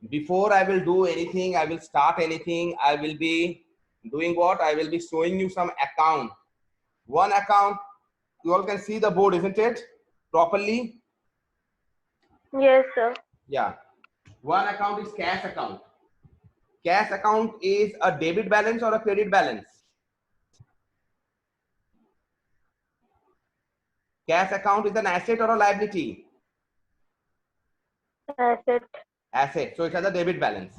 before I will do anything, I will start anything, I will be doing what? I will be showing you some account. One account, you all can see the board, isn't it? Properly? Yes, sir. Yeah. One account is cash account. Cash account is a debit balance or a credit balance? Cash account is an asset or a liability? Asset. Asset. So it has a debit balance.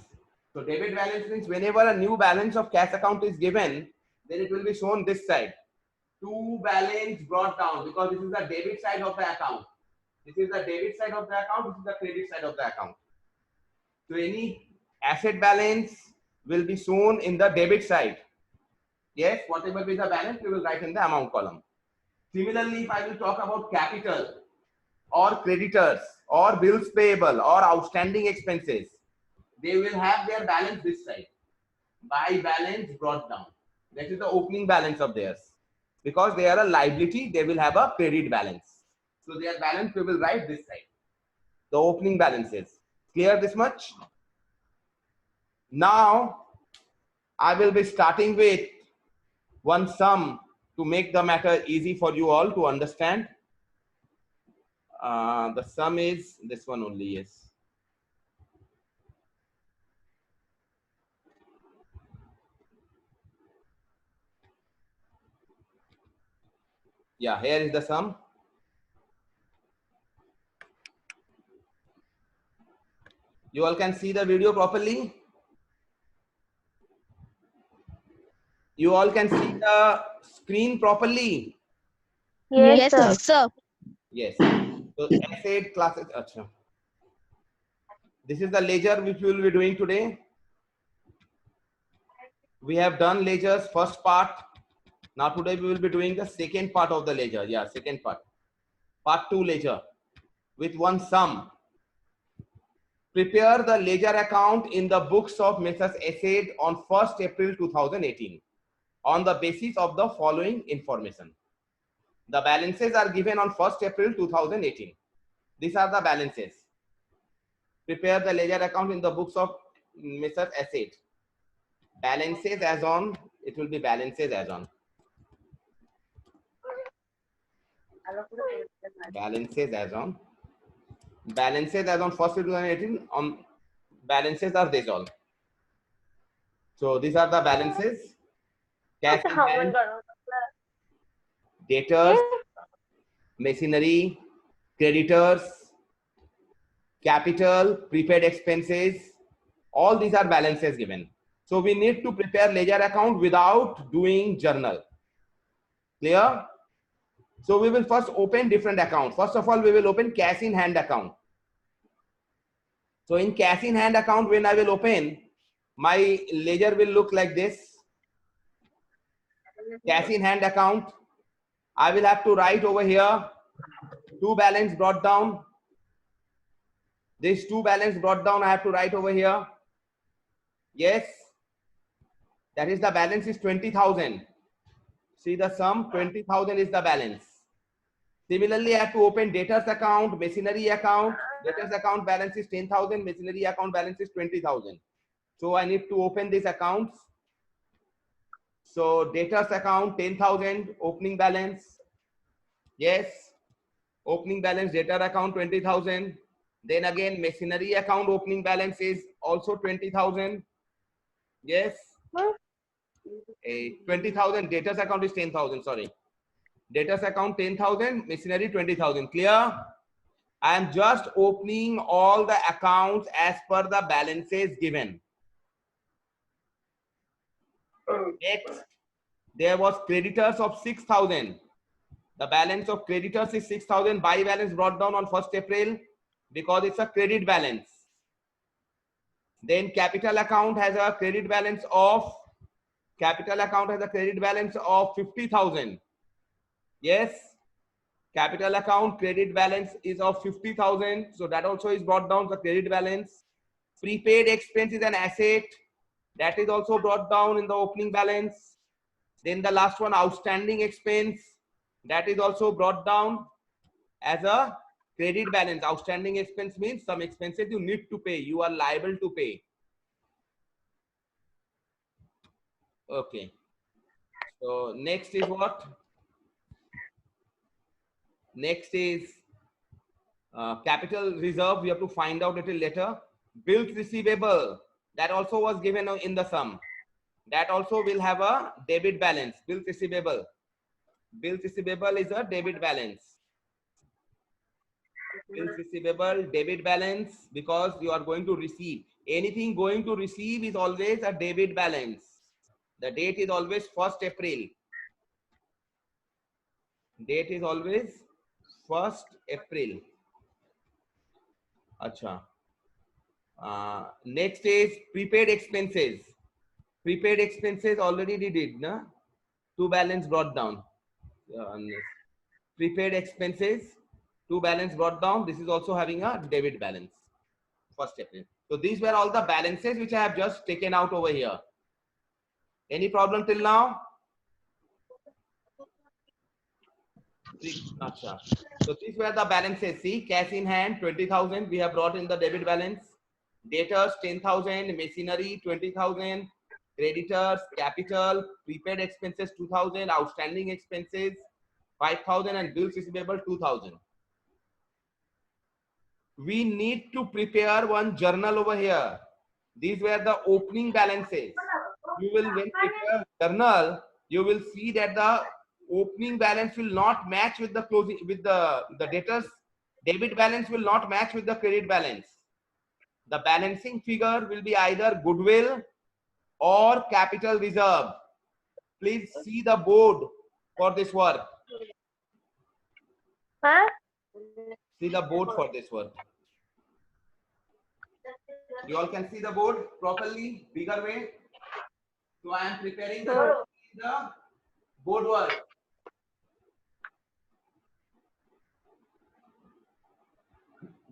So debit balance means whenever a new balance of cash account is given, then it will be shown this side. To balance brought down, because this is the debit side of the account. This is the debit side of the account. This is the credit side of the account. So any asset balance will be shown in the debit side. Yes, whatever is the balance, we will write in the amount column. Similarly, if I will talk about capital or creditors or bills payable or outstanding expenses, they will have their balance this side. By balance brought down. That is the opening balance of theirs. Because they are a liability, they will have a credit balance. So their balance we will write this side. The opening balances. Clear this much? Now, I will be starting with one sum to make the matter easy for you all to understand. The sum is this one only, yes. Yeah, here is the sum. You all can see the video properly? You all can see the screen properly? Yes, sir. sir. Yes. So asset classes. Achha. This is the ledger which we will be doing today. We have done ledger's first part. Now today we will be doing the second part of the ledger. Yeah, second part. Part 2 ledger with one sum. Prepare the ledger account in the books of Messrs. Asset on 1st April 2018 on the basis of the following information. The balances are given on 1st April 2018. These are the balances. Prepare the ledger account in the books of Messrs. Asset. Balances as on, it will be balances as on. Balances as on. Balances as on 1st April 2018 on balances are this all. So these are the balances. Cash in hand, debtors, machinery, creditors, capital, prepaid expenses, all these are balances given. So we need to prepare ledger account without doing journal. Clear? So we will first open different accounts. First of all, we will open cash in hand account. So in cash in hand account, when I will open, my ledger will look like this. Cash in hand account. I will have to write over here two balance brought down. This two balance brought down I have to write over here. Yes. That is the balance is 20,000. See the sum, 20,000 is the balance. Similarly, I have to open debtors account, machinery account. Debtors account balance is 10,000, machinery account balance is 20,000. So I need to open these accounts. So debtors account 10,000, opening balance. Yes. Opening balance, debtor account 20,000. Then again, machinery account opening balance is also 20,000. Yes. 20,000. Debtors account is 10,000. Sorry. Debtors account 10,000. Machinery 20,000. Clear? I am just opening all the accounts as per the balances given. Next, there was creditors of 6,000. The balance of creditors is 6,000. By balance brought down on 1st April because it's a credit balance. Then capital account has a credit balance of 50,000. Yes. Capital account credit balance is of 50,000. So that also is brought down the credit balance. Prepaid expense is an asset. That is also brought down in the opening balance. Then the last one, outstanding expense. That is also brought down as a Credit balance, outstanding expense means some expenses you need to pay. You are liable to pay. Okay. So next is what? Next is capital reserve. We have to find out a little later. Bills receivable, that also was given in the sum. That also will have a debit balance. Bills receivable. Bills receivable is a debit balance. Bills receivable, debit balance, because you are going to receive. Anything going to receive is always a debit balance. The date is always 1st April. Date is always 1st April. Acha. Next is prepaid expenses. Prepaid expenses already did, na? To balance brought down. Prepaid expenses, to balance brought down. This is also having a debit balance. 1st April. So these were all the balances which I have just taken out over here. Any problem till now? Achha. So these were the balances. See, cash in hand 20,000 we have brought in the debit balance. Debtors 10,000, machinery 20,000, creditors, capital, prepaid expenses 2,000, outstanding expenses 5,000, and bills receivable 2,000. We need to prepare one journal over here. These were the opening balances. You will, when prepare journal, you will see that the opening balance will not match with the closing, with the debtors. Debit balance will not match with the credit balance. The balancing figure will be either goodwill or capital reserve. Please see the board for this work. Huh? See the board for this work. You all can see the board properly, bigger way. So I am preparing the board work.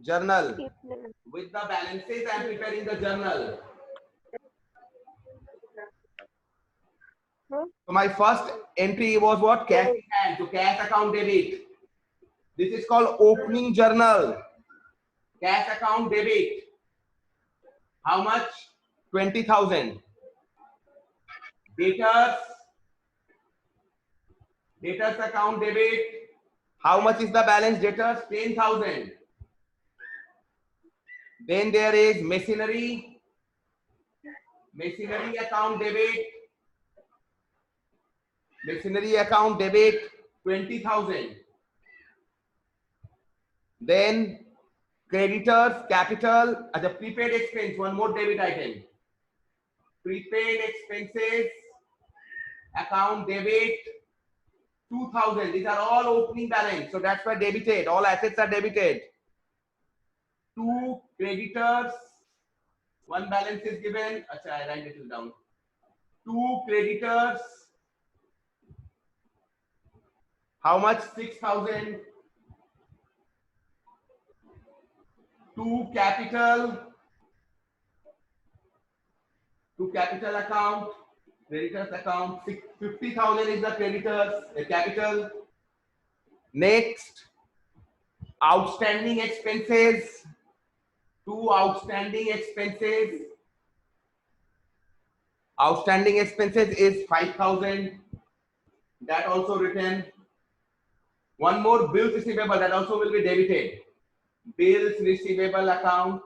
Journal. With the balances, I am preparing the journal. So my first entry was what? Cash in hand. So cash account debit. This is called opening journal. Cash account debit. How much? 20,000. Debtors. Debtors account debit. How much is the balance? Debtors 10,000. Then there is machinery. Machinery account debit. Machinery account debit 20,000. Then creditors, capital, as a prepaid expense, one more debit item. Prepaid expenses, account debit 2,000. These are all opening balance. So that's why debited. All assets are debited. Two creditors, one balance is given. Achha, I write it down. Two creditors. How much? 6,000. To capital account, creditors account, 50,000 is the creditors, the capital. Next, outstanding expenses, two outstanding expenses. Outstanding expenses is 5,000. That also written. One more, bills receivable, that also will be debited. Bills receivable account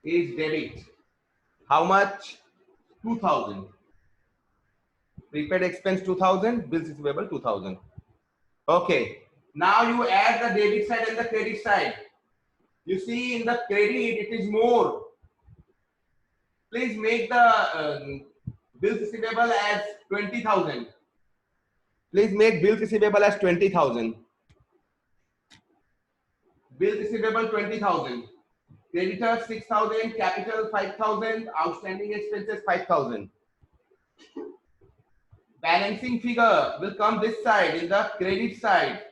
is debit. How much? 2,000. Prepaid expense 2,000, bills receivable 2,000. Okay. Now you add the debit side and the credit side. You see in the credit it is more. Please make the bills receivable as 20,000. Please make bills receivable as 20,000. Bill receivable 20,000. Creditors 6,000, capital 5,000, outstanding expenses 5,000. Balancing figure will come this side in the credit side.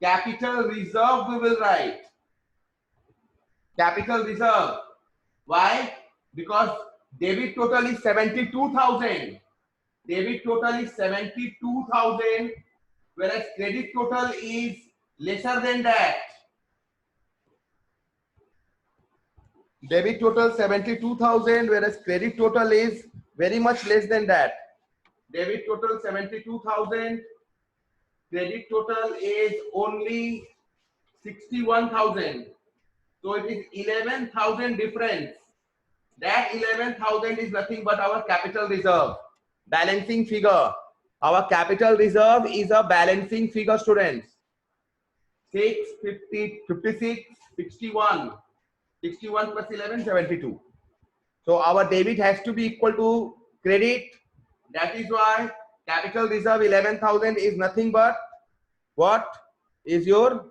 Capital reserve we will write. Capital reserve. Why? Because debit total is 72,000. Debit total is 72,000, whereas credit total is lesser than that. Debit total 72,000, whereas credit total is very much less than that. Debit total 72,000, credit total is only 61,000. So it is 11,000 difference. That 11,000 is nothing but our capital reserve, balancing figure. Our capital reserve is a balancing figure, students. 6, 50, 56, 61. 61 plus 11, 72. So our debit has to be equal to credit. That is why capital reserve 11,000 is nothing but what is your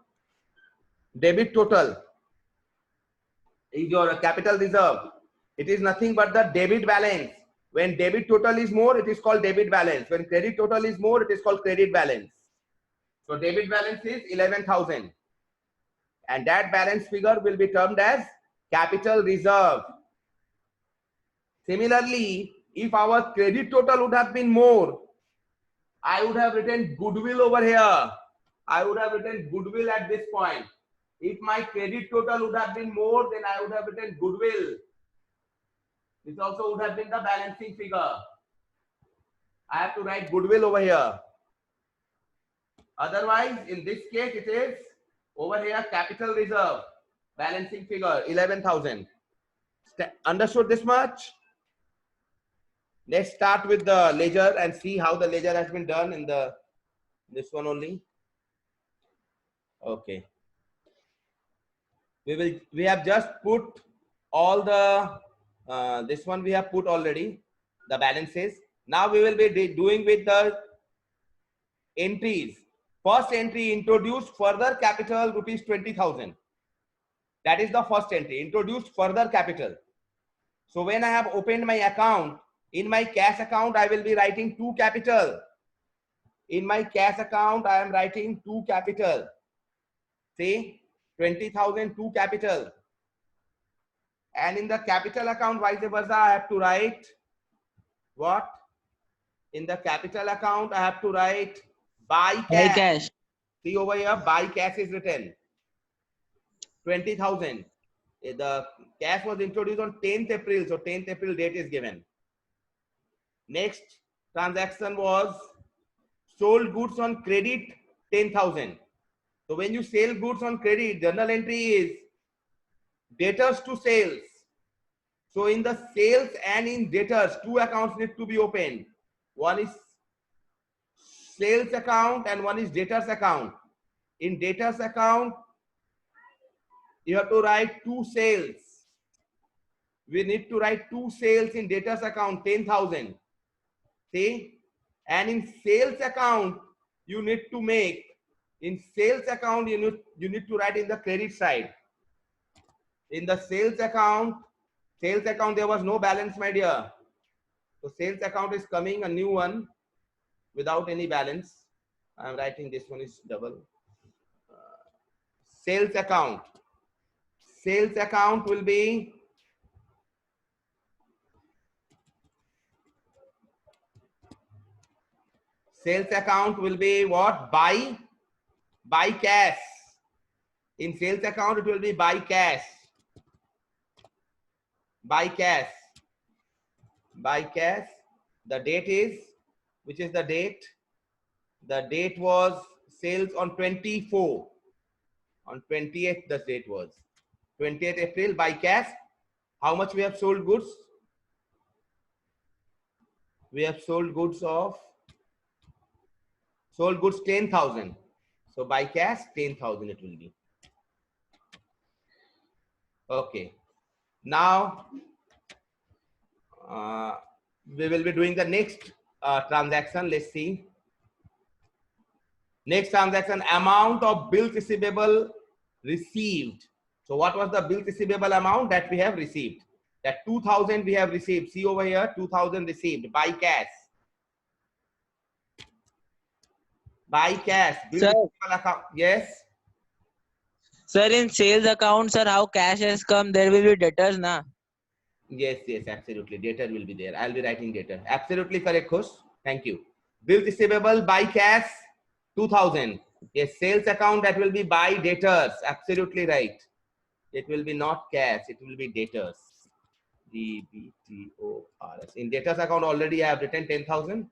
debit total, is your capital reserve. It is nothing but the debit balance. When debit total is more, it is called debit balance. When credit total is more, it is called credit balance. So debit balance is 11,000. And that balance figure will be termed as capital reserve. Similarly, if our credit total would have been more, I would have written goodwill over here. I would have written goodwill at this point. If my credit total would have been more, then I would have written goodwill. This also would have been the balancing figure. I have to write goodwill over here. Otherwise, in this case, it is over here capital reserve, balancing figure 11,000. Understood this much? Let's start with the ledger and see how the ledger has been done in the this one only. Okay. We have just put all the this one we have put already the balances. Now we will be doing with the entries. First entry, introduced further capital rupees 20,000. That is the first entry, introduced further capital. So when I have opened my account, in my cash account I will be writing 2 capital. In my cash account I am writing 2 capital. See, 20,000 2 capital. And in the capital account vice versa I have to write what? In the capital account I have to write buy cash. Buy cash. See over here, buy cash is written 20,000. The cash was introduced on 10th April, so 10th April date is given. Next transaction was sold goods on credit 10,000. So when you sell goods on credit, journal entry is debtors to sales. So in the sales and in debtors, 2 accounts need to be opened. One is sales account and one is debtors account. In debtors account, you have to write 2 sales. We need to write 2 sales in debtors account, 10,000. See? And in sales account, you need to make, in sales account, you need to write in the credit side. In the sales account, there was no balance, my dear. So sales account is coming, a new one without any balance. I am writing this one is double. Sales account. Sales account will be what? Buy cash. In sales account, it will be buy cash. Buy cash. Buy cash. The date is, which is the date? The date was sales on 24. On 28th, the date was 28th April. Buy cash. How much we have sold goods? We have sold goods 10,000. So buy cash 10,000 it will be. Okay. Now we will be doing the next transaction. Let's see. Next transaction, amount of bills receivable received. So what was the bill receivable amount that we have received? That 2,000 we have received. See over here, 2,000 received. Buy cash. Buy cash. Bill receivable account. Yes. Sir, in sales account, sir, how cash has come, there will be debtors, na? Yes, absolutely. Debtor will be there. I'll be writing debtor. Absolutely correct, Khush. Thank you. Bill receivable, buy cash, 2,000. Yes, sales account, that will be by debtors. Absolutely right. It will be not cash. It will be debtors. DBTORS. In debtors account already I have written 10,000.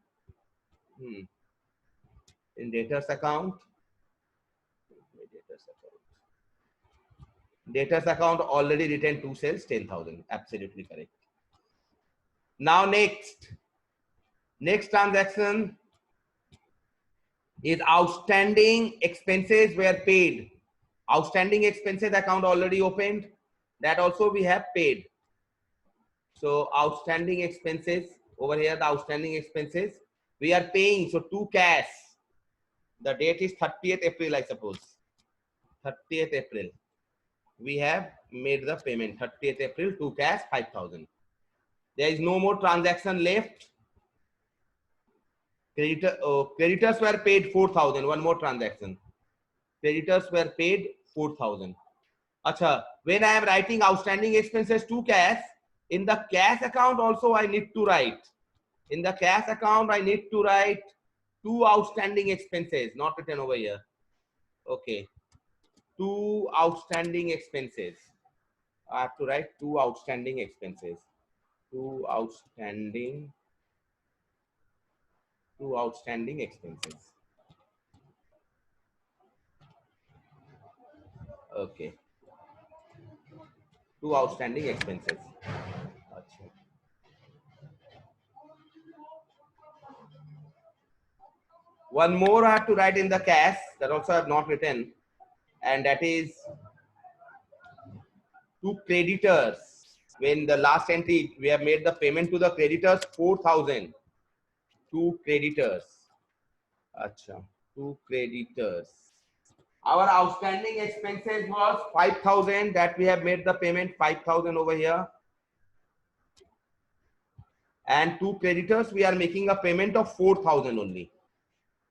In debtors account. Debtors account already written 2 sales 10,000. Absolutely correct. Now next transaction is outstanding expenses were paid. Outstanding expenses account already opened. That also we have paid. So outstanding expenses over here, the outstanding expenses we are paying. So to cash. The date is 30th April, I suppose. 30th April. We have made the payment. 30th April to cash 5,000. There is no more transaction left. Creditors were paid 4,000. One more transaction. Creditors were paid 4,000. Acha, when I am writing outstanding expenses to cash, in the cash account also I need to write. In the cash account, I need to write 2 outstanding expenses, not written over here. Okay. 2 outstanding expenses. I have to write 2 outstanding expenses. 2 outstanding expenses. Okay. 2 outstanding expenses. Achha. One more I have to write in the cash, that also I have not written, and that is to creditors. When the last entry we have made the payment to the creditors 4,000. To creditors. Achha. To creditors. Our outstanding expenses was 5,000, that we have made the payment 5,000 over here. And to creditors, we are making a payment of 4,000 only.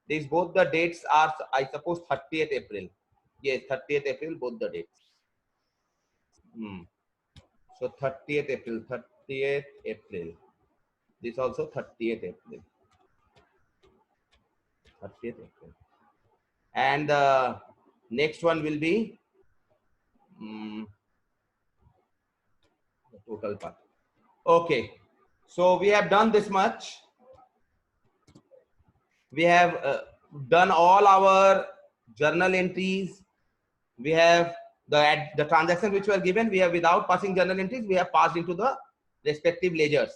These both the dates are, I suppose, 30th April. Yes, 30th April, both the dates. So 30th April, 30th April. This also 30th April. 30th April. And the next one will be the total part. Okay. So we have done this much. We have done all our journal entries. We have the transactions which were given. We have, without passing journal entries, we have passed into the respective ledgers.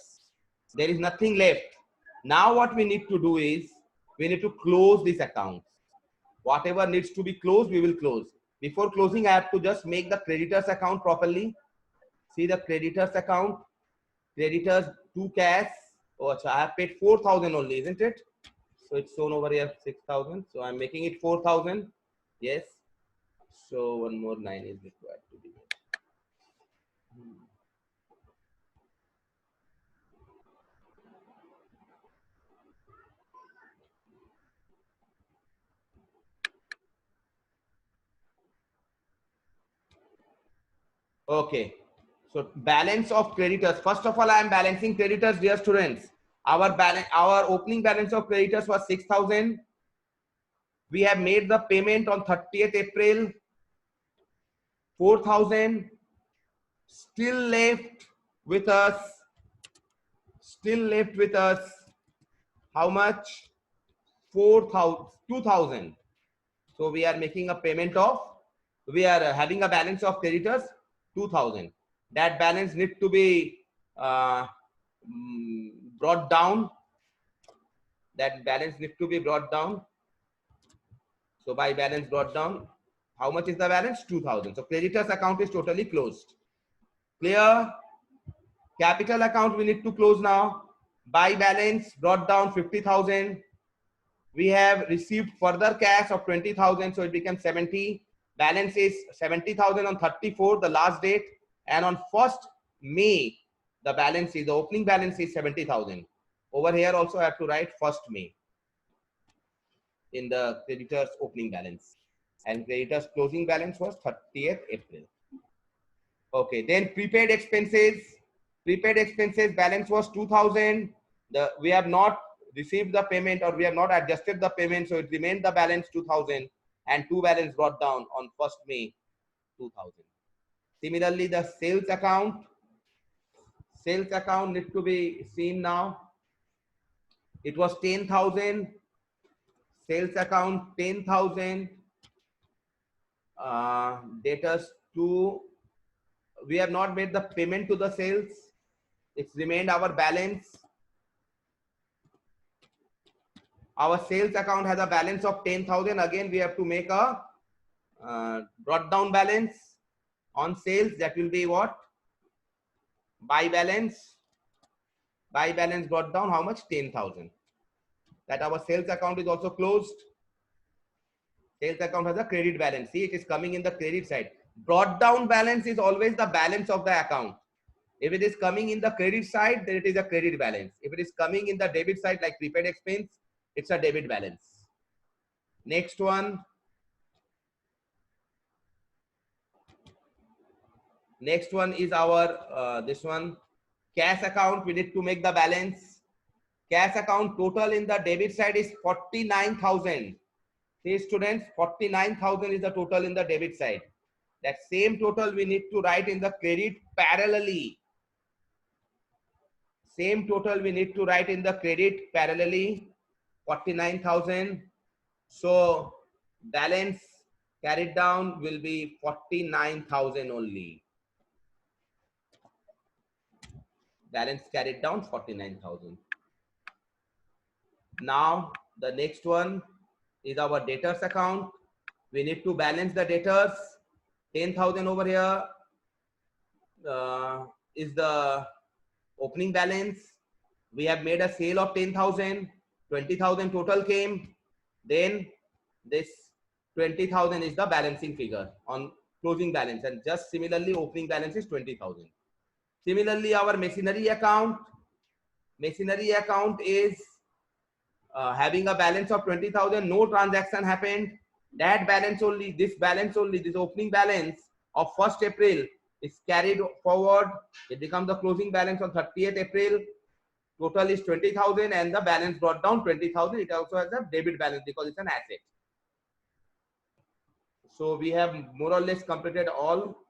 There is nothing left. Now what we need to do is we need to close this account. Whatever needs to be closed, we will close. Before closing, I have to just make the creditors account properly. See the creditors account. Creditors to cash. Oh, I have paid 4,000 only, isn't it? So it's shown over here 6,000. So I'm making it 4,000. Yes. So one more 9 is required to be made. Okay. So balance of creditors. First of all, I am balancing creditors, dear students. Our opening balance of creditors was 6,000. We have made the payment on 30th April. 4,000. Still left with us. How much? 4,000. 2,000. So we are making a payment of. We are having a balance of creditors 2,000. That balance needs to be brought down. That balance needs to be brought down. So by balance brought down, how much is the balance? 2,000. So creditors account is totally closed. Clear? Capital account we need to close now. By balance brought down 50,000. We have received further cash of 20,000. So it becomes 70. Balance is 70,000 on 34, the last date. And on 1st May, the balance is, the opening balance is 70,000. Over here also I have to write 1st May in the creditors opening balance. And creditors closing balance was 30th April. Okay, then prepaid expenses. Prepaid expenses balance was 2,000. We have not received the payment, or we have not adjusted the payment, so it remained the balance 2,000. and 2 balance brought down on 1st May 2000. Similarly, the sales account need to be seen now. It was 10,000. Sales account 10,000. Debtors 2. We have not made the payment to the sales. It's remained our balance. Our sales account has a balance of 10,000. Again, we have to make a brought down balance on sales. That will be what? Buy balance. Buy balance brought down. How much? 10,000. That our sales account is also closed. Sales account has a credit balance. See, it is coming in the credit side. Brought down balance is always the balance of the account. If it is coming in the credit side, then it is a credit balance. If it is coming in the debit side, like prepaid expense, it's a debit balance. Next one. Next one is our this one. Cash account. We need to make the balance. Cash account total in the debit side is 49,000. See, students, 49,000 is the total in the debit side. That same total we need to write in the credit parallelly. Same total we need to write in the credit parallelly. 49,000. So balance carried down will be 49,000 only. Balance carried down 49,000. Now the next one is our debtors account. We need to balance the debtors. 10,000 over here is the opening balance. We have made a sale of 10,000. 20,000 total came. Then this 20,000 is the balancing figure on closing balance, and just similarly opening balance is 20,000. Similarly, our machinery account is having a balance of 20,000. No transaction happened. That balance only, this opening balance of 1st April is carried forward. It becomes the closing balance on 30th April. Total is 20,000 and the balance brought down 20,000. It also has a debit balance because it's an asset. So we have more or less completed all.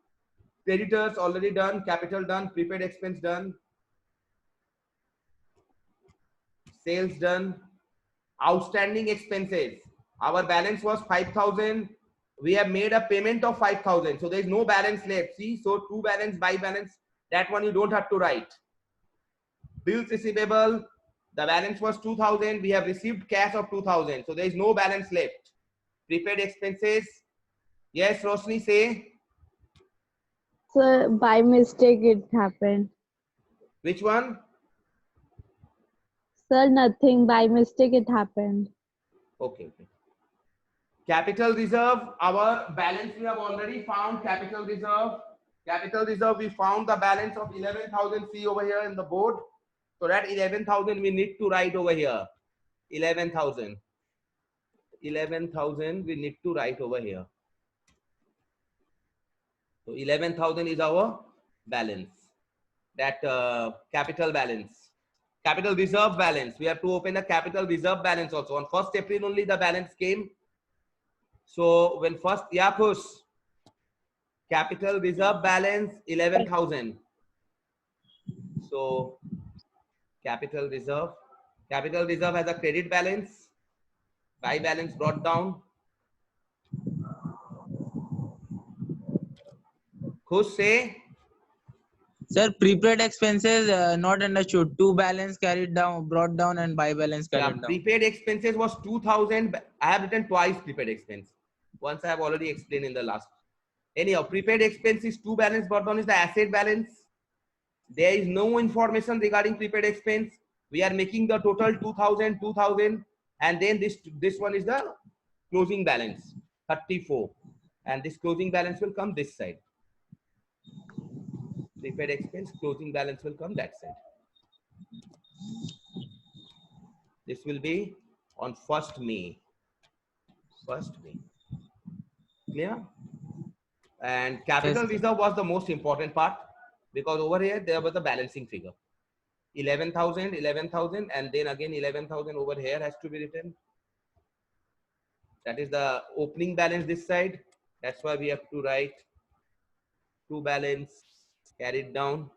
Creditors already done, capital done, prepaid expense done, sales done, outstanding expenses. Our balance was 5,000. We have made a payment of 5,000. So there is no balance left. See, so to balance, buy balance, that one you don't have to write. Bills receivable, the balance was 2,000. We have received cash of 2,000. So there is no balance left. Prepaid expenses. Yes, Roshni, say. Sir, by mistake it happened. Which one? Sir, nothing. By mistake it happened. Okay. Capital reserve, our balance we have already found. Capital reserve, we found the balance of 11,000. See over here in the board. So that 11,000 we need to write over here. 11,000 we need to write over here. So 11,000 is our balance. That capital balance. Capital reserve balance. We have to open a capital reserve balance also. On 1st April only the balance came. So when first, yeah, push. Capital reserve balance 11,000. So capital reserve has a credit balance. Buy balance brought down. Khush, say. Sir, prepaid expenses not understood. To balance carried down, brought down, and buy balance carried down. Prepaid expenses was 2,000. I have written twice prepaid expense. Once I have already explained in the last. Anyhow, prepaid expense is to balance brought down is the asset balance. There is no information regarding prepaid expense. We are making the total 2,000, and then this one is the closing balance 34, and this closing balance will come this side. Prepaid expense closing balance will come that side. This will be on 1st May. Clear? And capital reserve was the most important part because over here there was a balancing figure. 11,000, and then again 11,000 over here has to be written. That is the opening balance this side. That's why we have to write to balance carried down.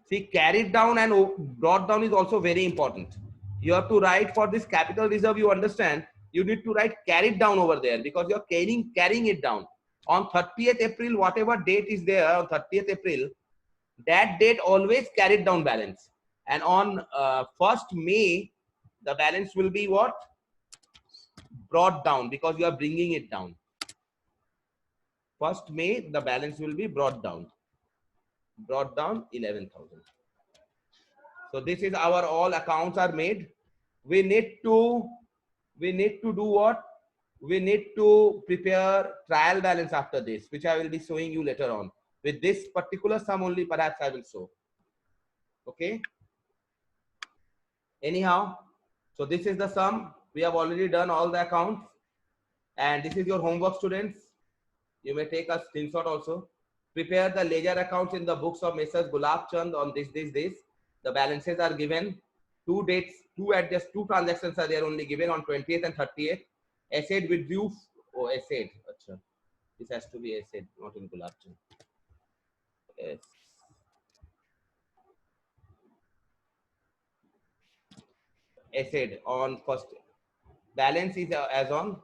See, carried down and brought down is also very important. You have to write for this capital reserve, you understand, you need to write carried down over there because you're carrying it down. On 30th April, whatever date is there on 30th April, that date always carried down balance. And on 1st May, the balance will be what? Brought down because you are bringing it down. 1st May, the balance will be brought down. Brought down 11,000. So this is our all accounts are made. We need to do what? We need to prepare trial balance after this, which I will be showing you later on. With this particular sum only, perhaps I will show. Okay. Anyhow, so this is the sum. We have already done all the accounts, and this is your homework, students. You may take a screenshot also. Prepare the ledger accounts in the books of Messrs. Gulab Chand on this days. The balances are given. 2 dates, 2 transactions are there only given on 20th and 30th. Asset withdrew. Oh, asset. Achha. This has to be asset, not in Gulab Chand. Yes. Asset on first. Balance is as on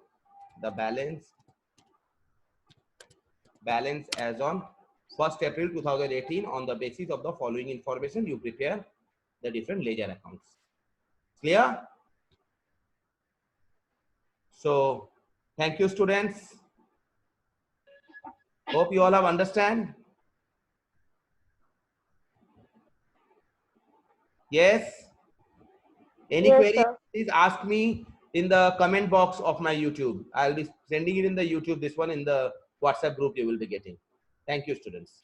the balance as on 1st April 2018. On the basis of the following information, you prepare the different ledger accounts. Clear? So, thank you, students. Hope you all have understand. Yes. Any Yes, query? sir. Please ask me in the comment box of my YouTube. I'll be sending it in the YouTube. This one in the WhatsApp group you will be getting. Thank you, students.